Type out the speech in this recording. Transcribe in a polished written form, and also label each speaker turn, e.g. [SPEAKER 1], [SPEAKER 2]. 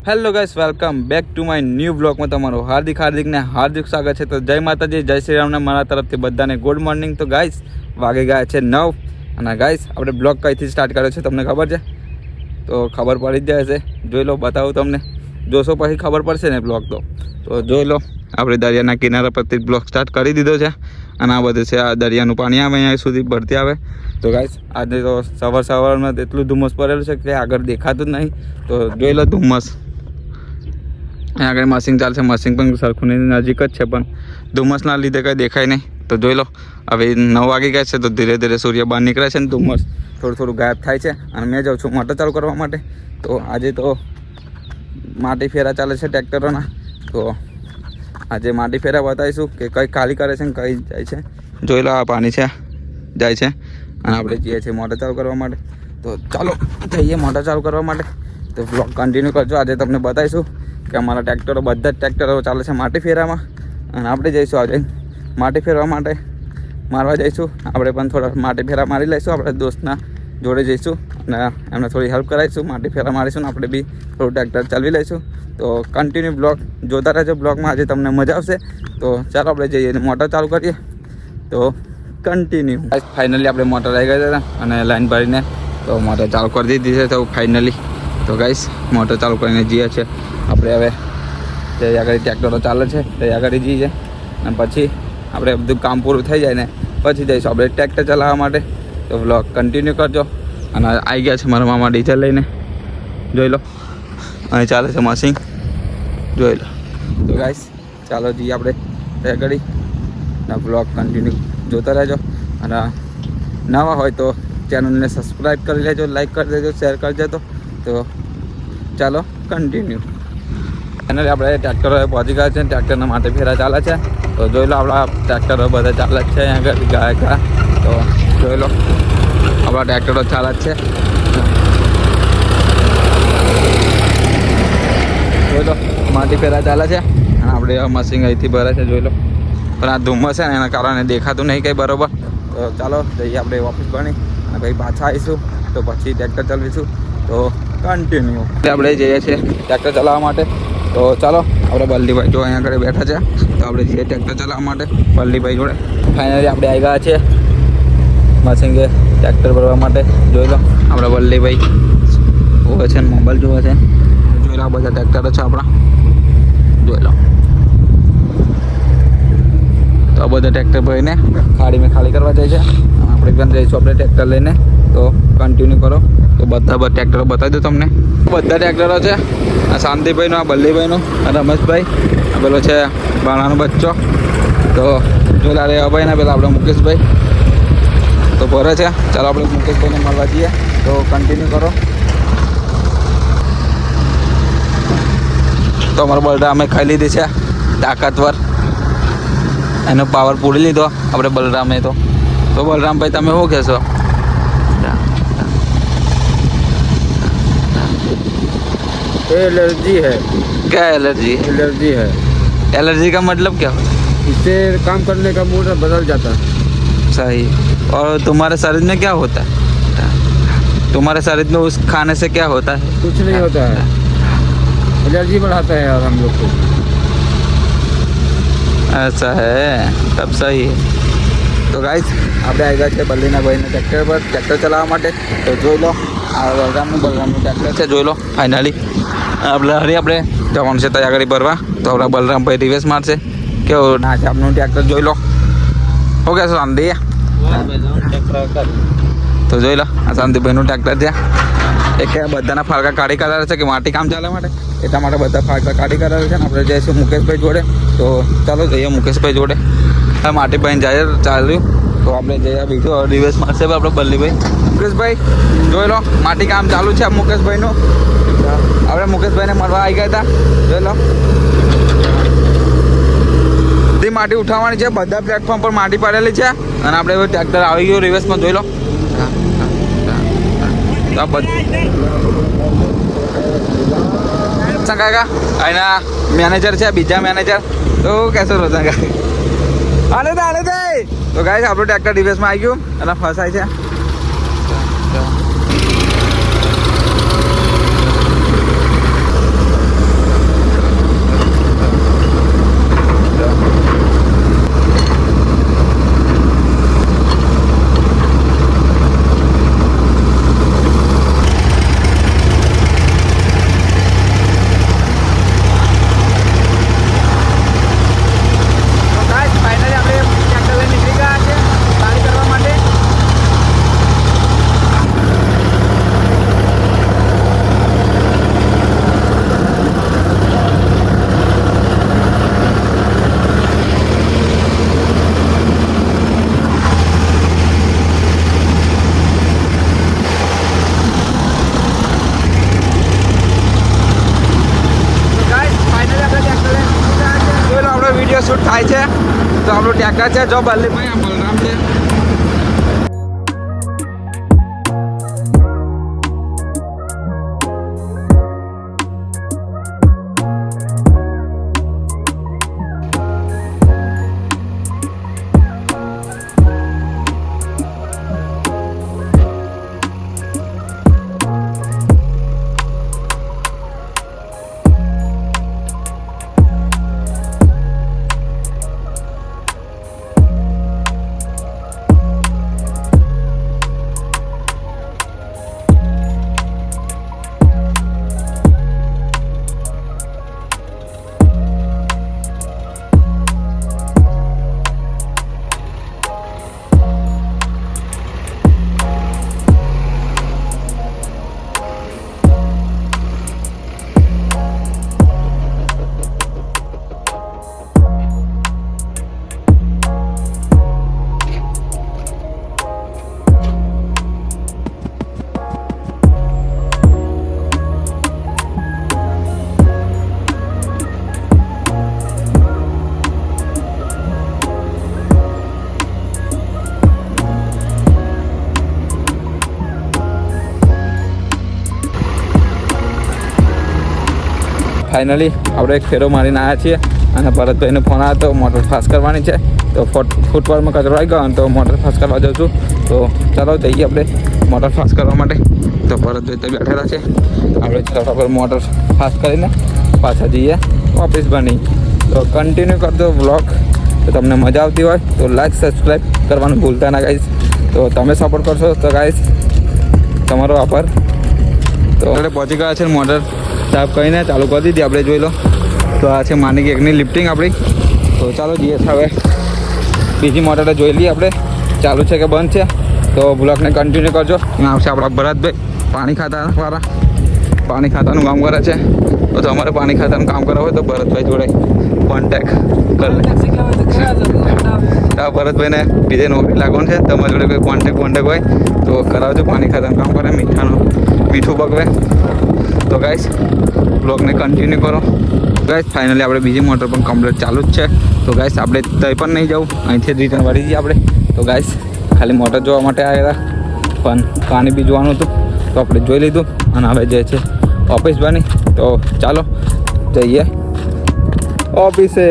[SPEAKER 1] Hello guys, welcome back to my new બ્લોગમાં તમારું હાર્દિક સ્વાગત છે. તો જય માતાજી, જય શ્રી રામને મારા તરફથી બધાને ગુડ મોર્નિંગ. તો ગાઈસ વાગી ગયા છે 9 અને ગાઈસ આપણે બ્લોગ કઈથી સ્ટાર્ટ કર્યો છે તમને ખબર છે? તો ખબર પડી જ જાય છે, જોઈ લો, બતાવું તમને. જોશો પછી ખબર પડશે ને બ્લોગ તો જોઈ લો. આપણે દરિયાના કિનારા પરથી બ્લોગ સ્ટાર્ટ કરી દીધો છે અને આ બધું છે. આ દરિયાનું પાણી આવે અહીંયા સુધી ભરતી આવે. તો ગાઈસ આજે તો સવારમાં એટલું ધુમ્મસ પડેલું છે કે આગળ દેખાતું જ નહીં. તો જોઈ લો ધુમ્મસ. અહીંયા આગળ મશીન ચાલશે, મશીન પણ સરખુની નજીક જ છે, પણ ધુમ્મસના લીધે કંઈ દેખાય નહીં. તો જોઈ લો, હવે 9 વાગી ગયા છે તો ધીરે ધીરે સૂર્ય બહાર નીકળે છે ને ધુમ્મસ થોડું ગાયબ થાય છે. અને મેં જાઉં છું મોટર ચાલુ કરવા માટે. તો આજે તો માટી ફેરા ચાલે છે ટ્રેક્ટરોના. તો આજે માટી ફેરા બતાવીશું કે કઈ ખાલી કરે છે ને કઈ જાય છે. જોઈ લો, આ પાણી છે જાય છે અને આપણે જઈએ છીએ મોટર ચાલુ કરવા માટે. તો ચાલો જઈએ મોટર ચાલુ કરવા માટે. તો બ્લોગ કન્ટિન્યુ કરજો. આજે તમને બતાવીશું કે અમારા ટ્રેક્ટરો, બધા જ ટ્રેક્ટરો ચાલે છે માટી ફેરામાં અને આપણે જઈશું આજે માટી ફેરવા માટે મારવા જઈશું. આપણે પણ થોડા માટી ફેરા મારી લઈશું, આપણે દોસ્તના જોડે જઈશું અને એમને થોડી હેલ્પ કરાવીશું. માટી ફેરા મારીશું ને આપણે બી થોડું ટ્રેક્ટર ચલાવી લઈશું. તો કન્ટિન્યુ બ્લોગ જોતા રહેજો. બ્લોગમાં આજે તમને મજા આવશે. તો ચાલો આપણે જઈએ મોટર ચાલુ કરીએ. તો કન્ટિન્યુ. ફાઇનલી આપણે મોટર આવી ગયા હતા અને લાઈન ભરીને તો મોટર ચાલુ કરી દીધી છે. તો ફાઇનલી તો ગાઈસ મોટર ચાલુ કરીને જઈએ છીએ આપણે. હવે તે આગળ ટ્રેક્ટરો ચાલે છે તે આગળ જઈએ અને પછી આપણે બધું કામ પૂરું થઈ જાય ને પછી જઈશું આપણે ટ્રેક્ટર ચલાવવા માટે. તો બ્લોગ કન્ટિન્યુ કરજો. અને આવી ગયા છે મારા મામા ડીઝલ લઈને, જોઈ લો. અહીં ચાલે છે મશીન, જોઈ લો. તો ગાઈસ ચાલો જઈએ આપણે તે આગળ અને બ્લોગ કન્ટિન્યુ જોતા રહેજો. અને નવા હોય તો ચેનલને સબસ્ક્રાઈબ કરી લેજો, લાઈક કરી દેજો, શેર કરી દેજો. તો ચાલો કન્ટિન્યુ. ફાઇનલી આપણે ટ્રેક્ટરો પહોંચી ગયા છે. ટ્રેક્ટરના માટે ફેરા ચાલે છે. તો જોઈ લો, આપણા ટ્રેક્ટરો બધા ચાલે જ છે અહીંયા આગળ ગાયકા. તો જોઈ લો, આપણા ટ્રેક્ટરો ચાલે જ છે. જોઈ લો, માટી ફેરા ચાલે છે અને આપણે મશીન અહીંથી ભરે છે, જોઈ લો. પણ આ ધુમ્મસ છે ને એના કારણે દેખાતું નહીં કંઈ બરાબર. તો ચાલો જઈએ આપણે ઓફિસ બની અને પછી પાછા આવીશું તો પછી ટ્રેક્ટર ચલાવીશું. તો કન્ટિન્યુ આપણે જઈએ છીએ ટ્રેક્ટર ચલાવવા માટે. તો ચાલો, આપણે બલ્લીભાઈ જો અહીંયા આગળ બેઠા છે તો આપણે જઈએ ટ્રેક્ટર ચલાવવા માટે બલ્લીભાઈ જોડે. ફાઇનલી આપણે આવી ગયા છીએ મશીન કે ટ્રેક્ટર ભરવા માટે. જોઈ લો, આપણા બલ્લીભાઈ જોવે છે ને મોબાઈલ જોવે છે. જોઈ લો, આ બધા ટ્રેક્ટરો છે આપણા, જોઈ લો. તો આ બધા ટ્રેક્ટર ભરીને ખાડી કરવા જાય છે. આપણે પણ જઈશું આપણે ટ્રેક્ટર લઈને. તો કન્ટિન્યુ કરો. તો બધા ટ્રેક્ટરો બતાવી દો તમને. બધા ટ્રેક્ટરો છે. આ શાંતિભાઈનો, આ બલ્લીભાઈનું, આ રમેશભાઈ, આ પેલો છે બાણાનો બચ્ચો. તો પેલા રેવાભાઈ ને પેલા આપણે મુકેશભાઈ તો ભરે છે. ચાલો આપણે મુકેશભાઈને મળવા જઈએ. તો કન્ટિન્યુ કરો. તો અમારો બલરામ અમે ખાઈ લીધી છે તાકાતવર, એનો પાવર પૂરી લીધો આપણે બલરામે. તો બલરામભાઈ તમે શું કહેશો?
[SPEAKER 2] एलर्जी है.
[SPEAKER 1] क्या एलर्जी है?
[SPEAKER 2] एलर्जी है.
[SPEAKER 1] एलर्जी का मतलब क्या होता है?
[SPEAKER 2] इससे काम करने का मूड बदल जाता है.
[SPEAKER 1] सही. और तुम्हारे शरीर में क्या होता है? तुम्हारे शरीर में उस खाने से क्या होता है?
[SPEAKER 2] कुछ नहीं होता है. एलर्जी बढ़ाता है यार हम लोग को.
[SPEAKER 1] ऐसा है, तब सही है. તો ગાઈસ આપણે આવી ગયા છે બલ્લીના ભાઈને ટ્રેક્ટર પર ટ્રેક્ટર ચલાવવા માટે. તો જોઈ લો, આ બલરામનું ટ્રેક્ટર છે, જોઈ લો. ફાઇનલી આપણે જવાનું છે ત્યાં આગળ ભરવા. તો આપણા બલરામભાઈ રિવેસ મારશે. કેવું ના છે આપનું ટ્રેક્ટર, જોઈ લો. શું કહેશો શાંતિ? તો જોઈ લો, આ શાંતિભાઈનું ટ્રેક્ટર છે. એક બધાના ફાળકા કાઢી કરાવે છે કે માટી કામ ચાલે માટે, એટલા માટે બધા ફાળકા કાઢી કરાવે છે. ને આપણે જઈશું મુકેશભાઈ જોડે. તો ચાલો જઈએ મુકેશભાઈ જોડે. માટીભાઈ જાય ચાલ્યું તો આપણે જઈએ બીજો રિવેસ મારશે આપણે બલ્લીભાઈ. મુકેશભાઈ જોઈ લો, માટી કામ ચાલુ છે મુકેશભાઈનું. આપણે મુકેશભાઈને મળવા આવી ગયા હતા, જોઈ લો. બધી માટી ઉઠાવવાની છે, બધા પ્લેટફોર્મ પર માટી પડેલી છે અને આપણે ટ્રેક્ટર આવી ગયું રિવેસમાં, જોઈ લો. કાકા એના મેનેજર છે, બીજા મેનેજર. તો કેસો રોજા કાકા આને તો ગાઈસ આપણું ટ્રેક્ટર રિવેસમાં આવી ગયું અને ફસાય છે. જાય છે તો આપણું ટેક્ટર છે જો બલ્લીભાઈ આ બલરામ છે. ફાઇનલી આપણે એક ફેરો મારીને આવ્યા છીએ અને ભરતભાઈને ફોન આવ્યો તો મોટર ફાસ્ટ કરવાની છે તો ફૂટપાથમાં કચરો આવી ગયો તો મોટર ફાસ્ટ કરવા જાઉં છું તો ચાલો જઈએ આપણે મોટર ફાસ્ટ કરવા માટે. તો ભરતભાઈ તો બેઠેલા છે આપણે ફટાફટ મોટર ફાસ્ટ કરીને પાછા જઈએ ઓફિસ બની. તો કન્ટિન્યુ કરજો વ્લોગ. તો તમને મજા આવતી હોય તો લાઈક સબસ્ક્રાઈબ કરવાનું ભૂલતા ના ગાઈસ. તો તમે સપોર્ટ કરશો તો ગાઈસ તમારો આભાર. તો આપણે પહોંચી ગયા છે મોટર સાફ કરીને ચાલુ કરી દીધી આપણે જોઈ લો. તો આ છે માની કેકની લિફ્ટિંગ આપણી. તો ચાલો જઈએ હવે બીજી મોટર જોઈ લઈએ આપણે ચાલુ છે કે બંધ છે. તો બ્લોગને કન્ટિન્યુ કરજો. અહીંયા આવશે આપણા ભરતભાઈ પાણી ખાતાવાળા પાણી ખાતાનું કામ કરે છે. તો તમારે પાણી ખાતાનું કામ કરવા હોય તો ભરતભાઈ જોડે કોન્ટેક કરી લે. ભરતભાઈને બીજે નોકરી લાગવાનું છે તમારી જોડે કોઈ કોન્ટેક હોય તો કરાવજો. પાણી ખાતાનું કામ કરે મીઠું પકવે. તો ગાઈસ બ્લોગને કન્ટિન્યુ કરો. ગાઈસ ફાઇનલી આપણે બીજી મોટર પણ કમ્પ્લીટ ચાલુ જ છે. તો ગાઈસ આપણે તઈ પણ નહીં જવું અહીંથી રિટર્ન વળી જઈએ આપણે. તો ગાઈસ ખાલી મોટર જોવા માટે આવ્યા પણ પાણી બી જોવાનું હતું તો આપણે જોઈ લીધું અને હવે જે છે ઓફિસ બની. તો ચાલો જઈએ ઓફિસે.